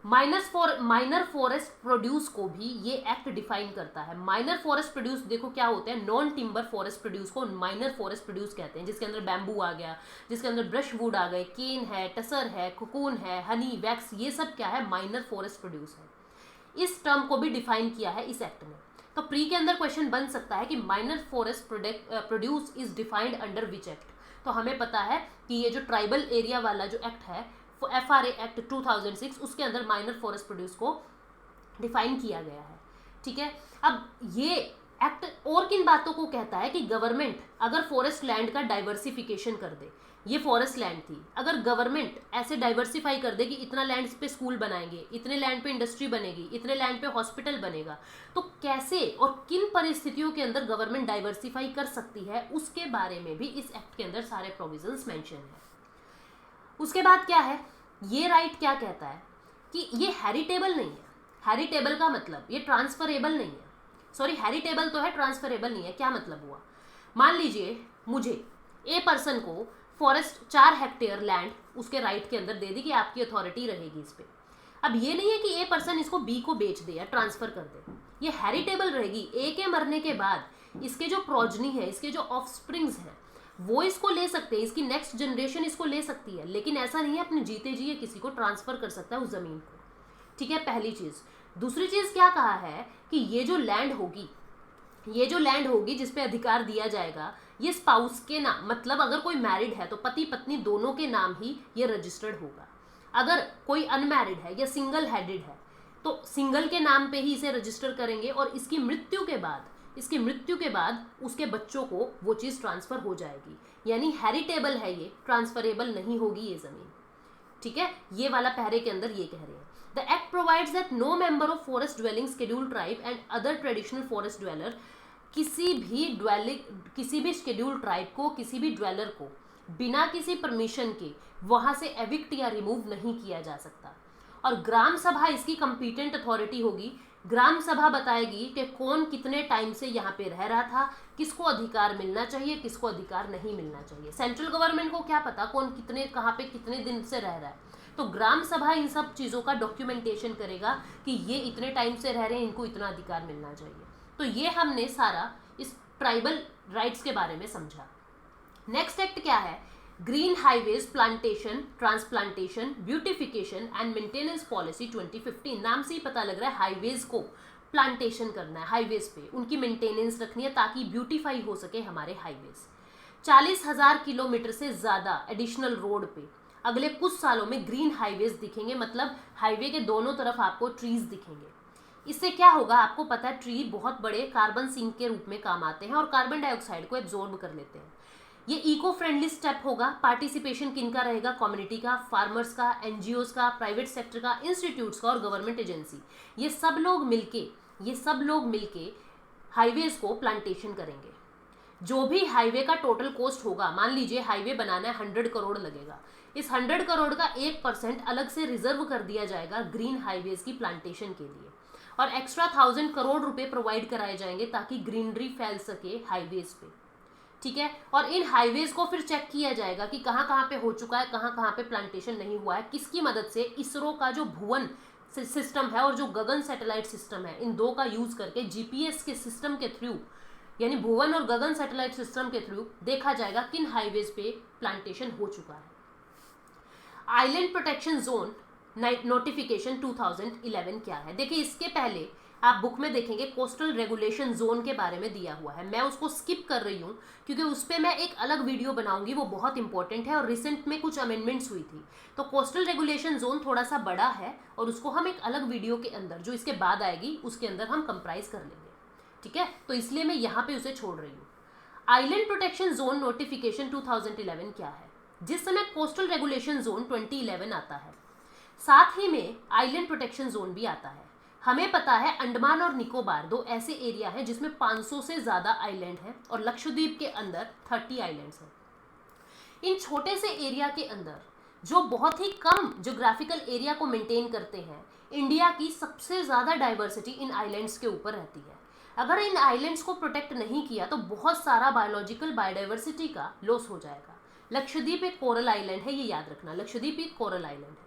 [SPEAKER 1] माइनर फॉरेस्ट प्रोड्यूस को भी ये एक्ट डिफाइन करता है। माइनर फॉरेस्ट प्रोड्यूस देखो क्या होते हैं, नॉन टिम्बर फॉरेस्ट प्रोड्यूस को माइनर फॉरेस्ट प्रोड्यूस कहते हैं, जिसके अंदर बैम्बू आ गया, जिसके अंदर ब्रश वुड आ गए, केन है, टसर है, कोकून है, हनी, वैक्स, ये सब क्या है? माइनर फॉरेस्ट प्रोड्यूस है। इस टर्म को भी डिफाइन किया है इस एक्ट में। तो प्री के अंदर क्वेश्चन बन सकता है कि minor forest produce is defined under which act. तो हमें पता है कि ये जो ट्राइबल एरिया वाला जो एक्ट है, FRA एक्ट 2006, उसके अंदर माइनर फॉरेस्ट प्रोड्यूस को डिफाइन किया गया है। ठीक है, अब ये एक्ट और किन बातों को कहता है कि गवर्नमेंट अगर फॉरेस्ट लैंड का डाइवर्सिफिकेशन कर दे, ये फॉरेस्ट लैंड थी। अगर गवर्नमेंट ऐसे डाइवर्सिफाई कर दे कि इतना लैंड पे स्कूल बनाएंगे, इतने लैंड पे इंडस्ट्री बनेगी, इतने लैंड पे हॉस्पिटल बनेगा, तो कैसे और किन परिस्थितियों के अंदर गवर्नमेंट डाइवर्सिफाई कर सकती है, उसके बारे में भी इस एक्ट के अंदर सारे प्रोविजंस मेंशन है। उसके बाद क्या है, ये राइट क्या कहता है कि ये हेरिटेबल नहीं है। हेरिटेबल का मतलब ये ट्रांसफरेबल नहीं है, सॉरी हेरिटेबल तो है, ट्रांसफरेबल नहीं है। क्या मतलब हुआ, मान लीजिए मुझे ए पर्सन को फॉरेस्ट 4 हेक्टेयर लैंड उसके राइट के अंदर दे दी कि आपकी अथॉरिटी रहेगी इस पे। अब ये नहीं है कि ए पर्सन इसको बी को बेच दे या ट्रांसफर कर दे, ये हेरिटेबल रहेगी। ए के मरने के बाद इसके जो प्रोजनी है, इसके जो ऑफस्प्रिंग्स हैं, वो इसको ले सकते हैं, इसकी नेक्स्ट जनरेशन इसको ले सकती है, लेकिन ऐसा नहीं है अपने जीते जी किसी को ट्रांसफर कर सकता है उस जमीन को। ठीक है, पहली चीज। दूसरी चीज क्या कहा है कि ये जो लैंड होगी जिस पे अधिकार दिया जाएगा, ये स्पाउस के नाम, मतलब अगर कोई मैरिड है तो पति पत्नी दोनों के नाम ही ये रजिस्टर्ड होगा। अगर कोई अनमैरिड है या सिंगल हेडेड है तो सिंगल के नाम पे ही इसे रजिस्टर करेंगे, और इसकी मृत्यु के बाद उसके बच्चों को वो चीज ट्रांसफर हो जाएगी। यानी हेरिटेबल है ये, ट्रांसफरेबल नहीं होगी ये जमीन। ठीक है, ये वाला पहरे के अंदर ये कह रहे हैं, the act provides that no member of forest dwelling scheduled tribe and other traditional forest dweller, किसी भी शेड्यूल्ड ट्राइब को, किसी भी ड्वेलर को बिना किसी परमिशन के वहां से एविक्ट या रिमूव नहीं किया जा सकता। और ग्राम सभा इसकी कंपीटेंट अथॉरिटी होगी। ग्राम सभा बताएगी कि कौन कितने टाइम से यहाँ पे रह रहा था, किसको अधिकार मिलना चाहिए, किसको अधिकार नहीं मिलना चाहिए। सेंट्रल गवर्नमेंट को क्या पता कौन कितने कहाँ पे कितने दिन से रह रहा है, तो ग्राम सभा इन सब चीज़ों का डॉक्यूमेंटेशन करेगा कि ये इतने टाइम से रह रहे हैं, इनको इतना अधिकार मिलना चाहिए। तो ये हमने सारा इस ट्राइबल राइट्स के बारे में समझा। नेक्स्ट एक्ट क्या है, green highways plantation, transplantation, beautification and maintenance policy 2015। नाम से ही पता लग रहा है हाईवेज को प्लांटेशन करना है, हाईवेज पे उनकी मेंटेनेंस रखनी है ताकि ब्यूटीफाई हो सके हमारे हाईवेज। 40,000 किलोमीटर से ज़्यादा एडिशनल रोड पे अगले कुछ सालों में ग्रीन हाईवेज दिखेंगे, मतलब हाईवे के दोनों तरफ आपको ट्रीज दिखेंगे। इससे क्या होगा, आपको पता है ट्री बहुत बड़े कार्बन सिंक के रूप में काम आते हैं और कार्बन डाइऑक्साइड को एब्जॉर्ब कर लेते हैं। ये इको फ्रेंडली स्टेप होगा। पार्टिसिपेशन किनका रहेगा, कम्युनिटी का, फार्मर्स का, एनजीओज का, प्राइवेट सेक्टर का, इंस्टीट्यूट्स का और गवर्नमेंट एजेंसी। ये सब लोग मिलके हाईवेज को प्लांटेशन करेंगे। जो भी हाईवे का टोटल कॉस्ट होगा, मान लीजिए हाईवे बनाना है 100 करोड़ लगेगा, इस 100 करोड़ का 1% अलग से रिजर्व कर दिया जाएगा ग्रीन हाईवेज की प्लांटेशन के लिए, और एक्स्ट्रा 1000 करोड़ रुपए प्रोवाइड कराए जाएंगे ताकि ग्रीनरी फैल सके हाईवेज पे। ठीक है, और इन हाईवेज को फिर चेक किया जाएगा कि कहाँ कहाँ पे हो चुका है, कहाँ कहाँ पे प्लांटेशन नहीं हुआ है, किसकी मदद से। इसरो का जो भुवन सिस्टम है और जो गगन सैटेलाइट सिस्टम है, इन दो का यूज करके जीपीएस के सिस्टम के थ्रू, यानी भुवन और गगन सैटेलाइट सिस्टम के थ्रू देखा जाएगा किन हाईवेज पे प्लांटेशन हो चुका है। आइलैंड प्रोटेक्शन जोन नोटिफिकेशन 2011 क्या है, देखिए इसके पहले आप बुक में देखेंगे कोस्टल रेगुलेशन जोन के बारे में दिया हुआ है। मैं उसको स्किप कर रही हूँ क्योंकि उस पर मैं एक अलग वीडियो बनाऊंगी, वो बहुत इंपॉर्टेंट है और रिसेंट में कुछ अमेंडमेंट्स हुई थी। तो कोस्टल रेगुलेशन जोन थोड़ा सा बड़ा है और उसको हम एक अलग वीडियो के अंदर, जो इसके बाद आएगी, उसके अंदर हम कंप्राइज कर लेंगे। ठीक है, तो इसलिए मैं यहाँ पे उसे छोड़ रही हूँ। आइलैंड प्रोटेक्शन जोन नोटिफिकेशन 2011 क्या है, जिस समय कोस्टल रेगुलेशन जोन 2011 आता है, साथ ही में आइलैंड प्रोटेक्शन जोन भी आता है। हमें पता है अंडमान और निकोबार दो ऐसे एरिया हैं जिसमें 500 से ज़्यादा आइलैंड हैं और लक्षद्वीप के अंदर 30 आइलैंड्स हैं। इन छोटे से एरिया के अंदर जो बहुत ही कम ज्योग्राफिकल एरिया को मेंटेन करते हैं, इंडिया की सबसे ज़्यादा डाइवर्सिटी इन आइलैंड्स के ऊपर रहती है। अगर इन आइलैंड्स को प्रोटेक्ट नहीं किया तो बहुत सारा बायोलॉजिकल बायोडाइवर्सिटी का लॉस हो जाएगा। लक्षद्वीप एक कोरल आइलैंड है, ये याद रखना, लक्षद्वीप एक कोरल आइलैंड है।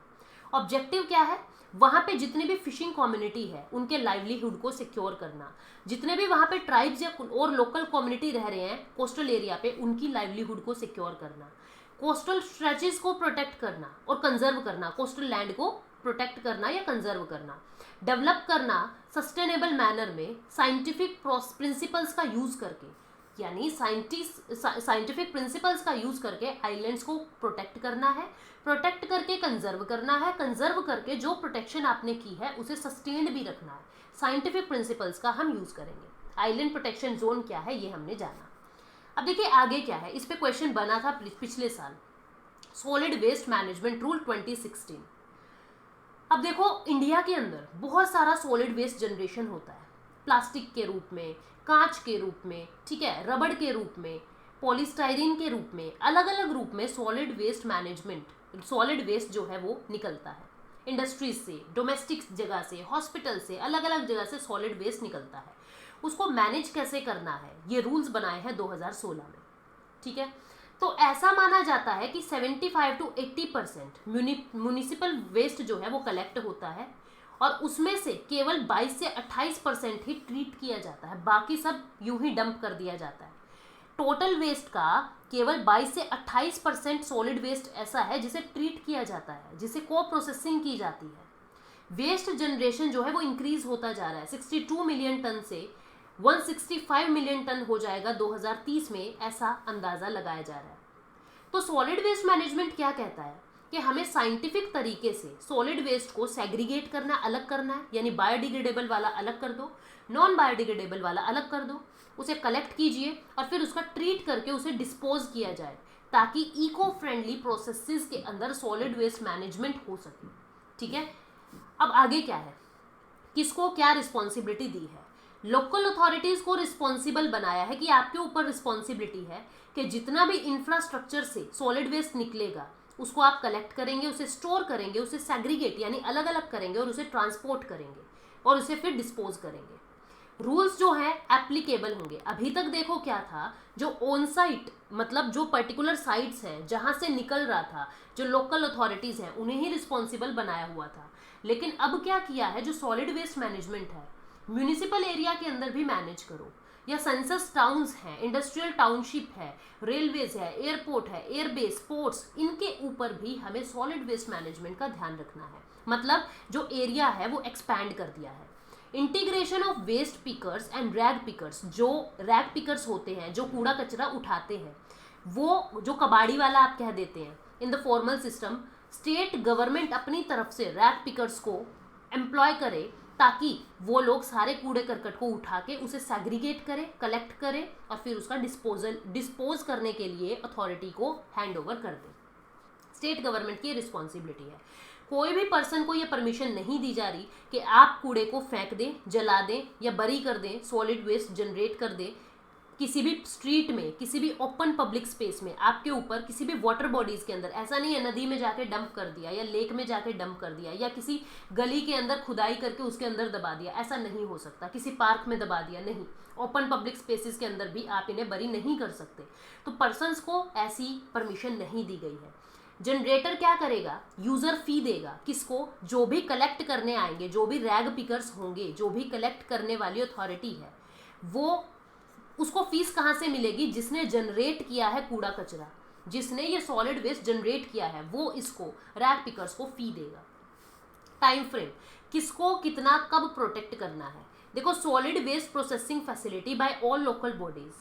[SPEAKER 1] ऑब्जेक्टिव क्या है, वहाँ पे जितनी भी फिशिंग कम्युनिटी है उनके लाइवलीहुड को सिक्योर करना, जितने भी वहाँ पे ट्राइब्स या और लोकल कम्युनिटी रह रहे हैं कोस्टल एरिया पे, उनकी लाइवलीहुड को सिक्योर करना, कोस्टल स्ट्रेचेस को प्रोटेक्ट करना और कंजर्व करना, कोस्टल लैंड को प्रोटेक्ट करना या कंजर्व करना, डेवलप करना सस्टेनेबल मैनर में साइंटिफिक प्रिंसिपल्स का यूज करके, यानी साइंटिफिक प्रिंसिपल्स का यूज करके आइलैंड्स को प्रोटेक्ट करना है, प्रोटेक्ट करके कंजर्व करना है, कंजर्व करके जो प्रोटेक्शन आपने की है उसे सस्टेन्ड भी रखना है। साइंटिफिक प्रिंसिपल्स का हम यूज करेंगे। आइलैंड प्रोटेक्शन जोन क्या है ये हमने जाना। अब देखिए आगे क्या है, इस पे क्वेश्चन बना था पिछले साल। Solid waste management rule 2016। अब देखो इंडिया के अंदर बहुत सारा सॉलिड वेस्ट जनरेशन होता है, प्लास्टिक के रूप में, कांच के रूप में, ठीक है, रबड़ के रूप में, पॉलीस्टाइरीन के रूप में, अलग अलग रूप में solid waste management, solid waste जो है वो निकलता है। इंडस्ट्रीज से, डोमेस्टिक जगह से, हॉस्पिटल से, अलग अलग जगह से सॉलिड वेस्ट निकलता है। उसको मैनेज कैसे करना है, ये रूल्स बनाए हैं 2016 में, ठीक है। तो ऐसा माना जाता है कि 75 to 80% म्यूनिसिपल वेस्ट जो है वो कलेक्ट होता है और उसमें से केवल 22 से 28% ही ट्रीट किया जाता है, बाकी सब यूं ही डंप कर दिया जाता है। टोटल वेस्ट का केवल 22 से 28% सॉलिड वेस्ट ऐसा है जिसे ट्रीट किया जाता है, जिसे को प्रोसेसिंग की जाती है। वेस्ट जनरेशन जो है वो इंक्रीज होता जा रहा है, 62 मिलियन टन से 165 मिलियन टन हो जाएगा 2030 में, ऐसा अंदाजा लगाया जा रहा है। तो सॉलिड वेस्ट मैनेजमेंट क्या कहता है कि हमें साइंटिफिक तरीके से सॉलिड वेस्ट को सेग्रीगेट करना, अलग करना है, यानी बायोडिग्रेडेबल वाला अलग कर दो, नॉन बायोडिग्रेडेबल वाला अलग कर दो, उसे कलेक्ट कीजिए और फिर उसका ट्रीट करके उसे डिस्पोज किया जाए, ताकि इको फ्रेंडली प्रोसेसेस के अंदर सॉलिड वेस्ट मैनेजमेंट हो सके, ठीक है। अब आगे क्या है, किसको क्या रिस्पॉन्सिबिलिटी दी है? लोकल अथॉरिटीज को रिस्पॉन्सिबल बनाया है कि आपके ऊपर रिस्पॉन्सिबिलिटी है कि जितना भी इंफ्रास्ट्रक्चर से सॉलिड वेस्ट निकलेगा उसको आप कलेक्ट करेंगे, उसे स्टोर करेंगे, उसे सेग्रीगेट यानी अलग अलग करेंगे और उसे ट्रांसपोर्ट करेंगे और उसे फिर डिस्पोज करेंगे। रूल्स जो है एप्लीकेबल होंगे। अभी तक देखो क्या था, जो ऑन साइट मतलब जो पर्टिकुलर साइट्स है जहां से निकल रहा था, जो लोकल अथॉरिटीज हैं उन्हें ही रिस्पॉन्सिबल बनाया हुआ था। लेकिन अब क्या किया है, जो सॉलिड वेस्ट मैनेजमेंट है म्यूनिसिपल एरिया के अंदर भी मैनेज करो, या सेंसस टाउन्स हैं, इंडस्ट्रियल टाउनशिप है, रेलवेज है, एयरपोर्ट है, एयरबेस, पोर्ट्स, इनके ऊपर भी हमें सॉलिड वेस्ट मैनेजमेंट का ध्यान रखना है। मतलब जो एरिया है वो एक्सपैंड कर दिया है। Integration of waste pickers and rag pickers, जो रैग पिकर्स होते हैं जो कूड़ा कचरा उठाते हैं, वो जो कबाड़ी वाला आप कह देते हैं, in the formal system state government अपनी तरफ से रैग पिकर्स को एम्प्लॉय करे ताकि वो लोग सारे कूड़े करकट को उठा के उसे सेग्रीगेट करें, कलेक्ट करें और फिर उसका डिस्पोज करने के लिए अथॉरिटी को हैंड ओवर कर दें। स्टेट गवर्नमेंट की रिस्पॉन्सिबिलिटी है। कोई भी पर्सन को ये परमिशन नहीं दी जा रही कि आप कूड़े को फेंक दें, जला दें या बरी कर दें, सॉलिड वेस्ट जनरेट कर दें किसी भी स्ट्रीट में, किसी भी ओपन पब्लिक स्पेस में, आपके ऊपर किसी भी वाटर बॉडीज के अंदर। ऐसा नहीं है नदी में जाके डंप कर दिया या लेक में जाके डंप कर दिया या किसी गली के अंदर खुदाई करके उसके अंदर दबा दिया, ऐसा नहीं हो सकता। किसी पार्क में दबा दिया, नहीं। ओपन पब्लिक स्पेसेस के अंदर भी आप इन्हें बरी नहीं कर सकते। तो पर्सन्स को ऐसी परमिशन नहीं दी गई है। जनरेटर क्या करेगा, यूजर फी देगा किसको, जो भी कलेक्ट करने आएंगे, जो भी रैग पिकर्स होंगे, जो भी कलेक्ट करने वाली अथॉरिटी है, वो उसको फीस कहाँ से मिलेगी, जिसने जनरेट किया है कूड़ा कचरा, जिसने ये सॉलिड वेस्ट जनरेट किया है, वो इसको रैग पिकर्स को फी देगा। टाइम फ्रेम, किसको कितना कब प्रोटेक्ट करना है। देखो solid waste processing facility by all local bodies,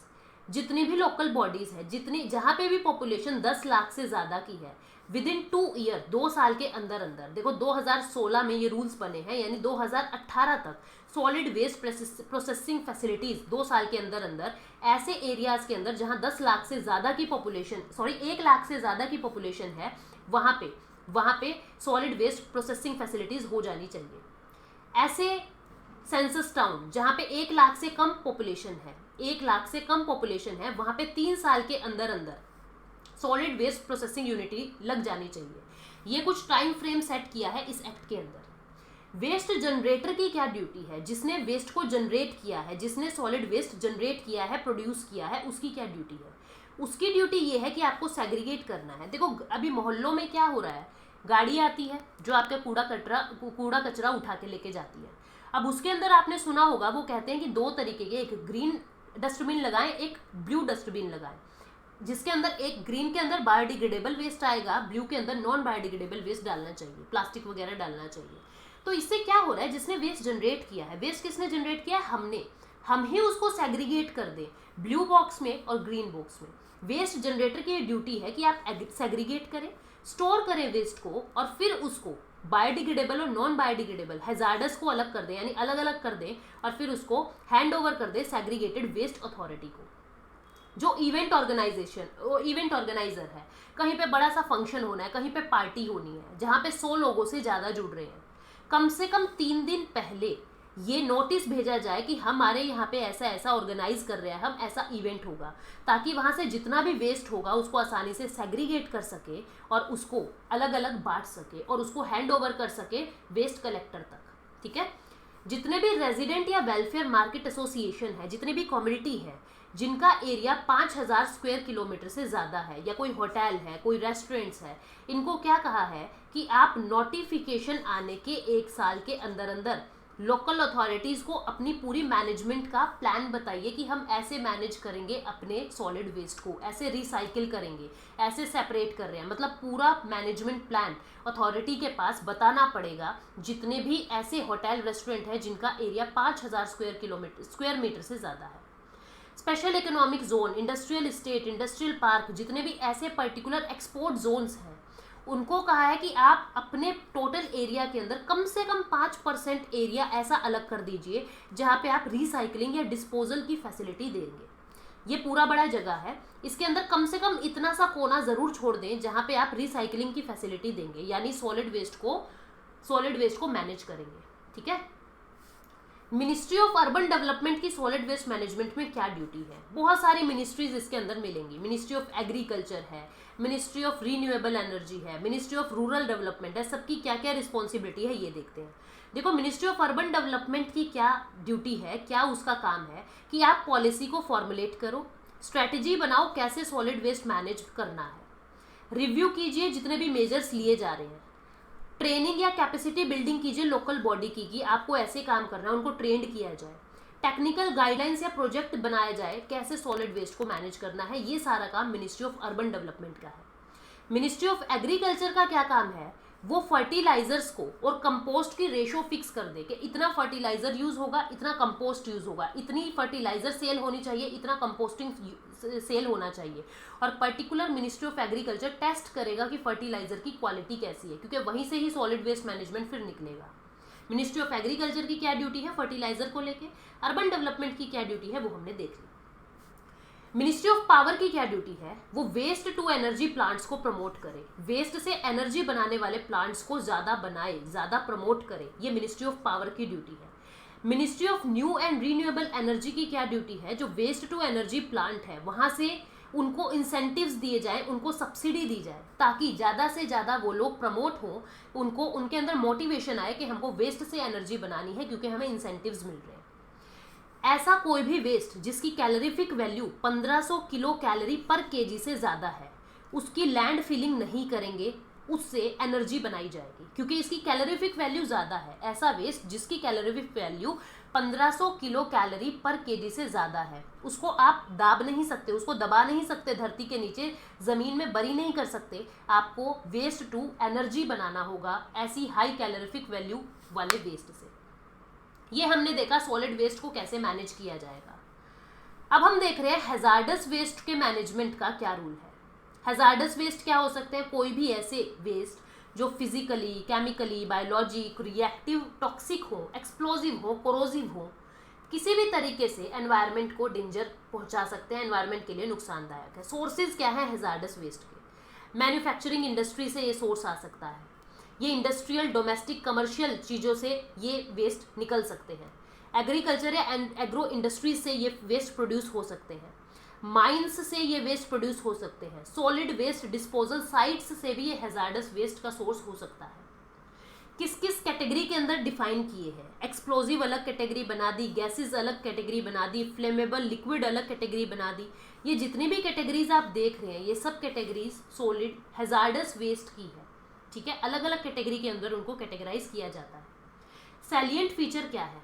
[SPEAKER 1] जितनी भी लोकल बॉडीज है, जितनी जहाँ पे भी पॉपुलेशन 10 लाख से ज़्यादा की है, विद इन 2 ईयर, 2 साल के अंदर अंदर, देखो 2016 में ये रूल्स बने हैं, यानी 2018 तक सॉलिड वेस्ट प्रोसेसिंग फैसिलिटीज 2 साल के अंदर अंदर ऐसे एरियाज के अंदर जहाँ 10 लाख से ज़्यादा की पॉपुलेशन, 1 लाख से ज़्यादा की पॉपुलेशन है, वहाँ पे सॉलिड वेस्ट प्रोसेसिंग फैसिलिटीज हो जानी चाहिए। ऐसे सेंसस टाउन जहाँ पे 1 लाख से कम पॉपुलेशन है, 1 लाख से कम पॉपुलेशन है, वहाँ पे 3 साल के अंदर अंदर सॉलिड वेस्ट प्रोसेसिंग यूनिटी लग जानी चाहिए। ये कुछ टाइम फ्रेम सेट किया है इस एक्ट के अंदर। वेस्ट जनरेटर की क्या ड्यूटी है, जिसने वेस्ट को जनरेट किया है, जिसने सॉलिड वेस्ट जनरेट किया है, प्रोड्यूस किया है, उसकी क्या ड्यूटी है। उसकी ड्यूटी ये है कि आपको सेग्रीगेट करना है। देखो अभी मोहल्लों में क्या हो रहा है, गाड़ी आती है जो आपका कूड़ा कचरा उठा के लेके जाती है। अब उसके अंदर आपने सुना होगा वो कहते हैं कि 2 तरीके के, एक ग्रीन डस्टबिन लगाएं, एक ब्लू डस्टबिन लगाएं, जिसके अंदर एक ग्रीन के अंदर बायोडिग्रेडेबल वेस्ट आएगा, ब्लू के अंदर नॉन बायोडिग्रेडेबल वेस्ट डालना चाहिए, प्लास्टिक वगैरह डालना चाहिए। तो इससे क्या हो रहा है, जिसने वेस्ट जनरेट किया है, वेस्ट किसने जनरेट किया है, हम ही उसको सेग्रीगेट कर दें ब्लू बॉक्स में और ग्रीन बॉक्स में। वेस्ट जनरेटर की ड्यूटी है कि आप सेग्रीगेट करें, स्टोर करें वेस्ट को और फिर उसको बायोडिग्रेडेबल और नॉन बायोडिग्रेडेबल हैजार्डस को अलग कर दें, यानी अलग अलग कर दें और फिर उसको हैंड ओवर कर दें सेग्रीगेटेड वेस्ट अथॉरिटी को। जो इवेंट ऑर्गेनाइजर है, कहीं पे बड़ा सा फंक्शन होना है, कहीं पे पार्टी होनी है जहाँ पे 100 लोगों से ज़्यादा जुड़ रहे हैं, कम से कम 3 दिन पहले ये नोटिस भेजा जाए कि हमारे यहाँ पे ऐसा ऐसा ऑर्गेनाइज कर रहे हैं, हम ऐसा इवेंट होगा, ताकि वहाँ से जितना भी वेस्ट होगा उसको आसानी से सेग्रीगेट कर सके और उसको अलग अलग बांट सके और उसको हैंड ओवर कर सके वेस्ट कलेक्टर तक। ठीक है, जितने भी रेजिडेंट या वेलफेयर मार्केट एसोसिएशन है, जितने भी कम्युनिटी है जिनका एरिया 5000 स्क्वायर किलोमीटर से ज़्यादा है, या कोई होटल है, कोई रेस्टोरेंट्स है, इनको क्या कहा है कि आप नोटिफिकेशन आने के 1 साल के अंदर अंदर लोकल अथॉरिटीज़ को अपनी पूरी मैनेजमेंट का प्लान बताइए कि हम ऐसे मैनेज करेंगे अपने सॉलिड वेस्ट को, ऐसे रिसाइकिल करेंगे, ऐसे सेपरेट कर रहे हैं। मतलब पूरा मैनेजमेंट प्लान अथॉरिटी के पास बताना पड़ेगा। जितने भी ऐसे होटल रेस्टोरेंट हैं जिनका एरिया 5000 स्क्वायर मीटर से ज़्यादा है, special economic zone, industrial estate, industrial park, जितने भी ऐसे पर्टिकुलर एक्सपोर्ट जोन्स हैं, उनको कहा है कि आप अपने टोटल एरिया के अंदर कम से कम 5% एरिया ऐसा अलग कर दीजिए जहाँ पे आप रिसाइकलिंग या डिस्पोजल की फैसिलिटी देंगे। ये पूरा बड़ा जगह है, इसके अंदर कम से कम इतना सा कोना ज़रूर छोड़ दें जहाँ पे आप रिसाइकलिंग की फैसिलिटी देंगे, यानी सॉलिड वेस्ट को मैनेज करेंगे। ठीक है, मिनिस्ट्री ऑफ अर्बन डेवलपमेंट की सॉलिड वेस्ट मैनेजमेंट में क्या ड्यूटी है? बहुत सारी मिनिस्ट्रीज इसके अंदर मिलेंगी। मिनिस्ट्री ऑफ एग्रीकल्चर है, मिनिस्ट्री ऑफ रीन्यूएबल एनर्जी है, मिनिस्ट्री ऑफ रूरल डेवलपमेंट है। सबकी क्या क्या रिस्पॉन्सिबिलिटी है ये देखते हैं। देखो, मिनिस्ट्री ऑफ अर्बन डेवलपमेंट की क्या ड्यूटी है, क्या उसका काम है कि आप पॉलिसी को फॉर्मुलेट करो, स्ट्रैटेजी बनाओ कैसे सॉलिड वेस्ट मैनेज करना है, रिव्यू कीजिए जितने भी मेजर्स लिए जा रहे हैं, ट्रेनिंग या कैपेसिटी बिल्डिंग कीजिए लोकल बॉडी की कि आपको ऐसे काम करना है, उनको ट्रेंड किया जाए, टेक्निकल गाइडलाइंस या प्रोजेक्ट बनाया जाए कैसे सॉलिड वेस्ट को मैनेज करना है। ये सारा काम मिनिस्ट्री ऑफ अर्बन डेवलपमेंट का है। मिनिस्ट्री ऑफ एग्रीकल्चर का क्या काम है? वो फर्टिलाइजर्स को और कंपोस्ट की रेशो फिक्स कर दे कि इतना फर्टिलाइजर यूज होगा, इतना कंपोस्ट यूज होगा, इतनी फर्टिलाइजर सेल होनी चाहिए, इतना कंपोस्टिंग सेल होना चाहिए। और particular ministry of agriculture test करेगा कि फर्टिलाइजर की क्वालिटी कैसी है, क्योंकि वहीं से ही सॉलिड वेस्ट मैनेजमेंट फिर निकलेगा। मिनिस्ट्री ऑफ एग्रीकल्चर की क्या ड्यूटी है फर्टिलाइजर को लेके, अर्बन डेवलपमेंट की क्या ड्यूटी है वो हमने देख ली। मिनिस्ट्री ऑफ पावर की क्या ड्यूटी है? वो वेस्ट टू एनर्जी प्लांट्स को प्रमोट करे, वेस्ट से एनर्जी बनाने वाले प्लांट्स को ज़्यादा बनाए, ज़्यादा प्रमोट करे। ये मिनिस्ट्री ऑफ पावर की ड्यूटी है। Ministry of new and renewable energy की क्या ड्यूटी है? जो वेस्ट टू एनर्जी प्लांट है वहाँ से उनको इंसेंटिव्स दिए जाए, उनको सब्सिडी दी जाए, ताकि ज़्यादा से ज़्यादा वो लोग प्रमोट हों, उनको उनके अंदर मोटिवेशन आए कि हमको वेस्ट से एनर्जी बनानी है क्योंकि हमें इंसेंटिव्स मिल रहे हैं। ऐसा कोई भी वेस्ट जिसकी कैलोरीफिक वैल्यू 1500 किलो कैलोरी पर केजी से ज़्यादा है, उसकी लैंड फिलिंग नहीं करेंगे, उससे एनर्जी बनाई जाएगी क्योंकि इसकी कैलोरीफिक वैल्यू ज़्यादा है। ऐसा वेस्ट जिसकी कैलोरीफिक वैल्यू 1500 किलो कैलोरी पर केजी से ज़्यादा है, उसको आप दाब नहीं सकते, उसको दबा नहीं सकते, धरती के नीचे ज़मीन में बरी नहीं कर सकते। आपको वेस्ट टू एनर्जी बनाना होगा ऐसी हाई कैलोरीफिक वैल्यू वाले वेस्ट से। ये हमने देखा सॉलिड वेस्ट को कैसे मैनेज किया जाएगा। अब हम देख रहे हैं हैजार्डस वेस्ट के मैनेजमेंट का क्या रूल है। हैजार्डस वेस्ट क्या हो सकते हैं? कोई भी ऐसे वेस्ट जो physically, chemically, biologic, reactive, toxic हो, एक्सप्लोजिव हो, कोरोजिव हो, किसी भी तरीके से एनवायरनमेंट को डेंजर पहुंचा सकते हैं, एनवायरनमेंट के लिए नुकसानदायक है। सोर्सेज क्या है हैजार्डस वेस्ट के? मैन्युफैक्चरिंग इंडस्ट्री से ये सोर्स आ सकता है, ये इंडस्ट्रियल, डोमेस्टिक, कमर्शियल चीज़ों से ये वेस्ट निकल सकते हैं। एग्रीकल्चर या एग्रो इंडस्ट्रीज से ये वेस्ट प्रोड्यूस हो सकते हैं, माइंस से ये वेस्ट प्रोड्यूस हो सकते हैं, सॉलिड वेस्ट डिस्पोजल साइट्स से भी ये हैजार्डस वेस्ट का सोर्स हो सकता है। किस किस कैटेगरी के अंदर डिफाइन किए हैं? एक्सप्लोजिव अलग कैटेगरी बना दी, गैसेस अलग कैटेगरी बना दी, फ्लेमेबल लिक्विड अलग कैटेगरी बना दी। ये जितनी भी कैटेगरीज आप देख रहे हैं ये सब कैटेगरीज सॉलिड हैजार्डस वेस्ट की है। ठीक है, अलग अलग कैटेगरी के अंदर उनको कैटेगराइज किया जाता है। सैलिएंट फीचर क्या है?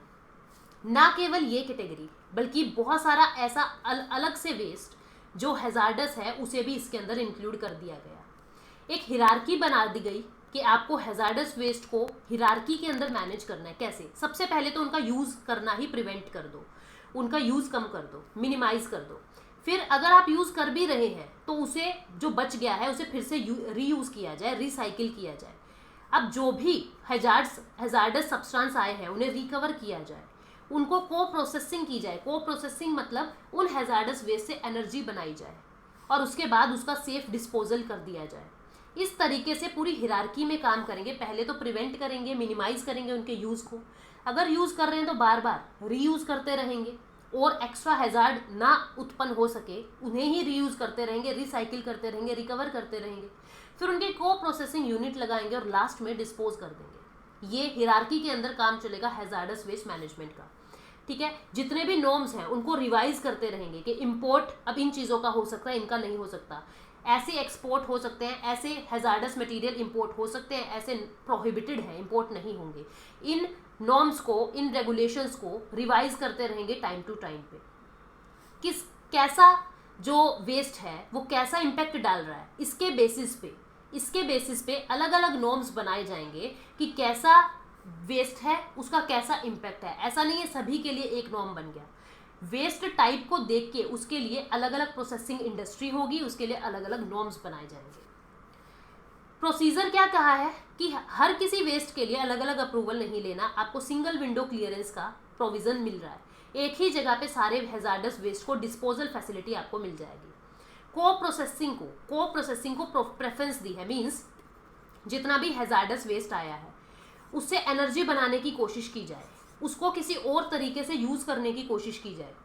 [SPEAKER 1] ना केवल ये कैटेगरी बल्कि बहुत सारा ऐसा अलग से वेस्ट जो हैजार्डस है उसे भी इसके अंदर इंक्लूड कर दिया गया। एक हिरार्की बना दी गई कि आपको हैजार्डस वेस्ट को हिरार्की के अंदर मैनेज करना है। कैसे? सबसे पहले तो उनका यूज़ करना ही प्रिवेंट कर दो, उनका यूज़ कम कर दो, मिनिमाइज कर दो। फिर अगर आप यूज़ कर भी रहे हैं तो उसे जो बच गया है उसे फिर से रीयूज़ किया जाए, रिसाइकिल किया जाए। अब जो भी हैजार्डस सब्सटेंस आए हैं उन्हें रिकवर किया जाए, उनको को प्रोसेसिंग की जाए। को प्रोसेसिंग मतलब उन हैजार्डस वेस्ट से एनर्जी बनाई जाए और उसके बाद उसका सेफ डिस्पोजल कर दिया जाए। इस तरीके से पूरी हिरार्की में काम करेंगे। पहले तो प्रिवेंट करेंगे, मिनिमाइज करेंगे उनके यूज़ को। अगर यूज़ कर रहे हैं तो बार बार रीयूज़ करते रहेंगे और एक्स्ट्रा हैजार्ड ना उत्पन्न हो सके उन्हें ही रीयूज़ करते रहेंगे, रिसाइकिल करते रहेंगे, रिकवर करते रहेंगे। फिर उनके को प्रोसेसिंग यूनिट लगाएंगे और लास्ट में डिस्पोज कर देंगे। ये हिरार्की के अंदर काम चलेगा हैजार्डस वेस्ट मैनेजमेंट का। ठीक है, जितने भी नॉर्म्स हैं उनको रिवाइज करते रहेंगे कि इंपोर्ट अब इन चीज़ों का हो सकता है, इनका नहीं हो सकता, ऐसे एक्सपोर्ट हो सकते हैं, ऐसे हैजार्डस मटेरियल इंपोर्ट हो सकते हैं, ऐसे प्रोहिबिटेड है, इंपोर्ट नहीं होंगे। इन नॉर्म्स को, इन रेगुलेशंस को रिवाइज करते रहेंगे टाइम टू टाइम पे। कैसा जो वेस्ट है वो कैसा इम्पैक्ट डाल रहा है, इसके बेसिस पे अलग अलग नॉर्म्स बनाए जाएंगे कि कैसा वेस्ट है, उसका कैसा इम्पैक्ट है। ऐसा नहीं है सभी के लिए एक नॉर्म बन गया। वेस्ट टाइप को देख के उसके लिए अलग अलग प्रोसेसिंग इंडस्ट्री होगी, उसके लिए अलग अलग नॉर्म्स बनाए जाएंगे। प्रोसीजर क्या कहा है कि हर किसी वेस्ट के लिए अलग अलग अप्रूवल नहीं लेना, आपको सिंगल विंडो क्लियरेंस का प्रोविजन मिल रहा है। एक ही जगह पे सारे हैजार्डस वेस्ट को डिस्पोजल फैसिलिटी आपको मिल जाएगी। को प्रोसेसिंग को प्रेफरेंस दी है, मींस जितना भी हैजार्डस वेस्ट आया है उससे एनर्जी बनाने की कोशिश की जाए, उसको किसी और तरीके से यूज़ करने की कोशिश की जाए।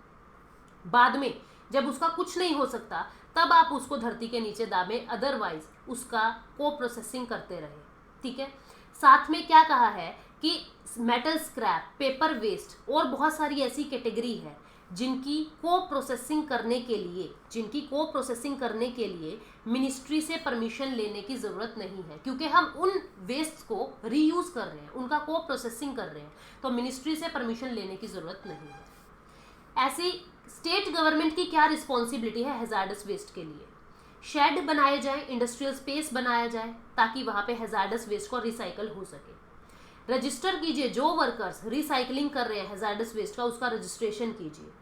[SPEAKER 1] बाद में जब उसका कुछ नहीं हो सकता तब आप उसको धरती के नीचे दाबें, अदरवाइज उसका को प्रोसेसिंग करते रहे। ठीक है, साथ में क्या कहा है कि मेटल स्क्रैप, पेपर वेस्ट और बहुत सारी ऐसी कैटेगरी है जिनकी को प्रोसेसिंग करने के लिए मिनिस्ट्री से परमिशन लेने की ज़रूरत नहीं है, क्योंकि हम उन वेस्ट को रीयूज़ कर रहे हैं, उनका को प्रोसेसिंग कर रहे हैं, तो मिनिस्ट्री से परमिशन लेने की ज़रूरत नहीं है। ऐसी स्टेट गवर्नमेंट की क्या रिस्पॉन्सिबिलिटी है हैजार्डस वेस्ट के लिए? शेड बनाए जाए, इंडस्ट्रियल स्पेस बनाया जाए ताकि वहाँ पे हैजार्डस वेस्ट को रिसाइकल हो सके। रजिस्टर कीजिए, जो वर्कर्स रिसाइकलिंग कर रहे हैं हैजार्डस वेस्ट का उसका रजिस्ट्रेशन कीजिए।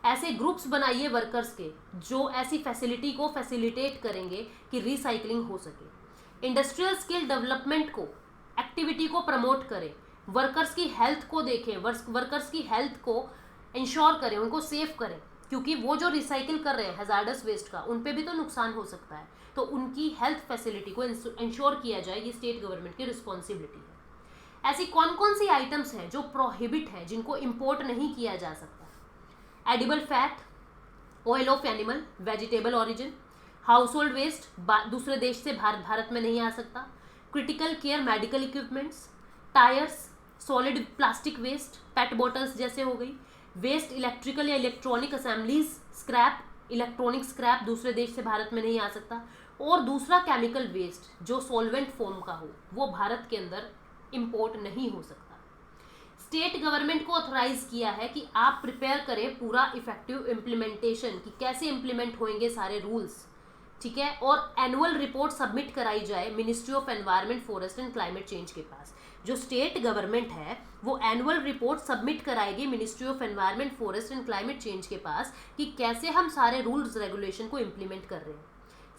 [SPEAKER 1] ऐसे ग्रुप्स बनाइए वर्कर्स के जो ऐसी फैसिलिटी को फैसिलिटेट करेंगे कि रिसाइकलिंग हो सके। इंडस्ट्रियल स्किल डेवलपमेंट को, एक्टिविटी को प्रमोट करें, वर्कर्स की हेल्थ को देखें, वर्कर्स की हेल्थ को इंश्योर करें, उनको सेफ करें, क्योंकि वो जो रिसाइकिल कर रहे हैं हैजार्डस वेस्ट का उन पे भी तो नुकसान हो सकता है, तो उनकी हेल्थ फैसिलिटी को इंश्योर किया जाए, ये स्टेट गवर्नमेंट की रिस्पॉन्सिबिलिटी है। ऐसी कौन कौन सी आइटम्स हैं जो प्रोहिबिट है, जिनको इंपोर्ट नहीं किया जा सकता? Edible fat, oil of animal, vegetable origin, household waste दूसरे देश से भारत में नहीं आ सकता, critical care medical equipments, tyres, solid plastic waste, pet bottles जैसे हो गई, वेस्ट इलेक्ट्रिकल या electronic assemblies, scrap, electronic scrap दूसरे देश से भारत में नहीं आ सकता, और दूसरा केमिकल वेस्ट जो सॉल्वेंट फॉर्म का हो वो भारत के अंदर इंपोर्ट नहीं हो सकता। स्टेट गवर्नमेंट को ऑथराइज किया है कि आप प्रिपेयर करें पूरा इफेक्टिव इम्प्लीमेंटेशन कि कैसे इम्प्लीमेंट होंगे सारे रूल्स। ठीक है, और एनुअल रिपोर्ट सबमिट कराई जाए ministry of environment, forest and climate change के पास। जो स्टेट गवर्नमेंट है वो एनुअल रिपोर्ट सबमिट कराएगी ministry of environment, forest and climate change के पास कि कैसे हम सारे रूल्स रेगुलेशन को इम्प्लीमेंट कर रहे हैं।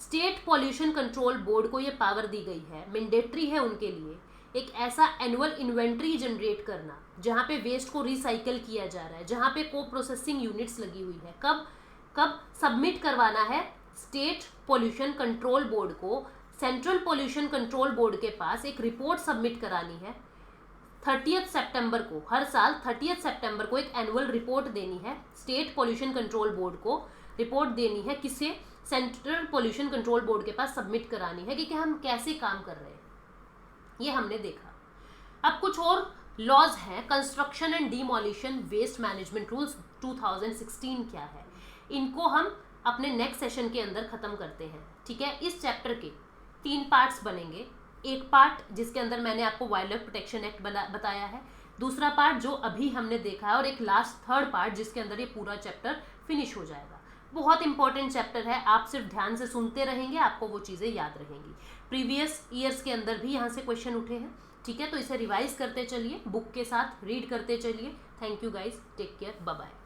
[SPEAKER 1] स्टेट पॉल्यूशन कंट्रोल बोर्ड को ये पावर दी गई है, मैंडेटरी है उनके लिए एक ऐसा एनुअल इन्वेंट्री जनरेट करना जहाँ पे वेस्ट को रिसाइकल किया जा रहा है, जहाँ पे को प्रोसेसिंग यूनिट्स लगी हुई है। कब सबमिट करवाना है? स्टेट पॉल्यूशन कंट्रोल बोर्ड को सेंट्रल पॉल्यूशन कंट्रोल बोर्ड के पास एक रिपोर्ट सबमिट करानी है 30 सितंबर को। हर साल 30 सितंबर को एक एनुअल रिपोर्ट देनी है, स्टेट पॉल्यूशन कंट्रोल बोर्ड को रिपोर्ट देनी है। किसे? सेंट्रल पॉल्यूशन कंट्रोल बोर्ड के पास सबमिट करानी है कि हम कैसे काम कर रहे हैं, ये हमने देखा। अब कुछ और लॉज हैं। Construction and demolition waste management rules 2016 क्या है, इनको हम अपने नेक्स्ट सेशन के अंदर खत्म करते हैं। ठीक है, इस चैप्टर के 3 पार्ट्स बनेंगे। एक पार्ट जिसके अंदर मैंने आपको वाइल्ड लाइफ प्रोटेक्शन एक्ट बताया है, दूसरा पार्ट जो अभी हमने देखा है, और एक लास्ट थर्ड पार्ट जिसके अंदर ये पूरा चैप्टर फिनिश हो जाएगा। बहुत इंपॉर्टेंट चैप्टर है, आप सिर्फ ध्यान से सुनते रहेंगे, आपको वो चीज़ें याद रहेंगी। प्रीवियस ईयर्स के अंदर भी यहाँ से क्वेश्चन उठे हैं। ठीक है, तो इसे रिवाइज करते चलिए, बुक के साथ रीड करते चलिए। Thank you guys, take care, bye bye.